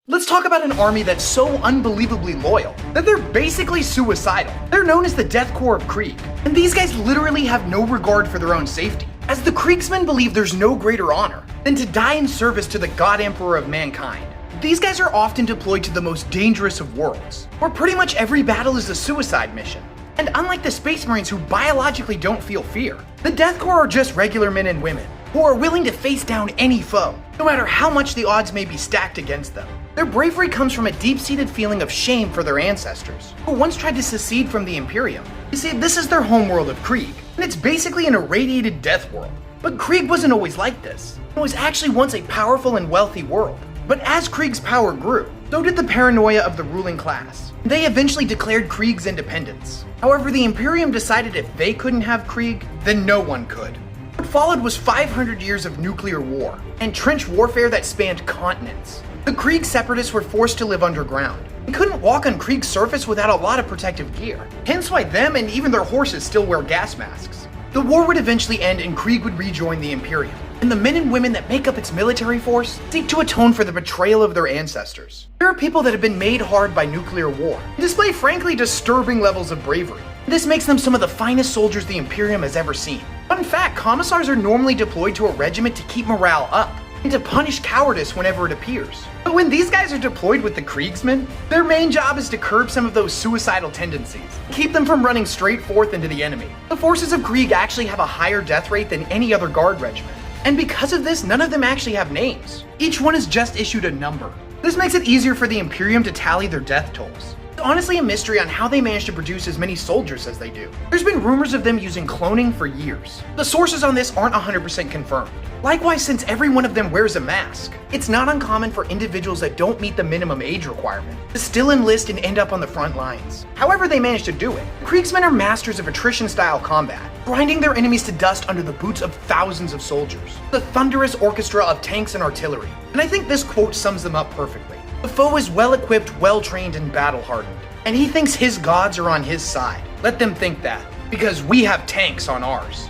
Let's talk about an army that's so unbelievably loyal that they're basically suicidal. They're known as the Death Korps of Krieg, and these guys literally have no regard for their own safety, as the Kriegsmen believe there's no greater honor than to die in service to the God Emperor of mankind. These guys are often deployed to the most dangerous of worlds, where pretty much every battle is a suicide mission. And unlike the Space Marines who biologically don't feel fear, the Death Korps are just regular men and women who are willing to face down any foe, no matter how much the odds may be stacked against them. Their bravery comes from a deep-seated feeling of shame for their ancestors, who once tried to secede from the Imperium. You see, this is their homeworld of Krieg, and it's basically an irradiated death world. But Krieg wasn't always like this. It was actually once a powerful and wealthy world. But as Krieg's power grew, so did the paranoia of the ruling class. They eventually declared Krieg's independence. However, the Imperium decided if they couldn't have Krieg, then no one could. What followed was 500 years of nuclear war and trench warfare that spanned continents. The Krieg separatists were forced to live underground and couldn't walk on Krieg's surface without a lot of protective gear, hence why them and even their horses still wear gas masks. The war would eventually end and Krieg would rejoin the Imperium, and the men and women that make up its military force seek to atone for the betrayal of their ancestors. There are people that have been made hard by nuclear war and display frankly disturbing levels of bravery. This makes them some of the finest soldiers the Imperium has ever seen. Fun fact, commissars are normally deployed to a regiment to keep morale up and to punish cowardice whenever it appears. But when these guys are deployed with the Kriegsmen, their main job is to curb some of those suicidal tendencies, keep them from running straight forth into the enemy. The forces of Krieg actually have a higher death rate than any other guard regiment, and because of this, none of them actually have names. Each one is just issued a number. This makes it easier for the Imperium to tally their death tolls. It's honestly a mystery on how they manage to produce as many soldiers as they do. There's been rumors of them using cloning for years. The sources on this aren't 100% confirmed. Likewise, since every one of them wears a mask, it's not uncommon for individuals that don't meet the minimum age requirement to still enlist and end up on the front lines. However they manage to do it, Kriegsmen are masters of attrition-style combat, grinding their enemies to dust under the boots of thousands of soldiers, the thunderous orchestra of tanks and artillery. And I think this quote sums them up perfectly. The foe is well-equipped, well-trained, and battle-hardened, and he thinks his gods are on his side. Let them think that, because we have tanks on ours.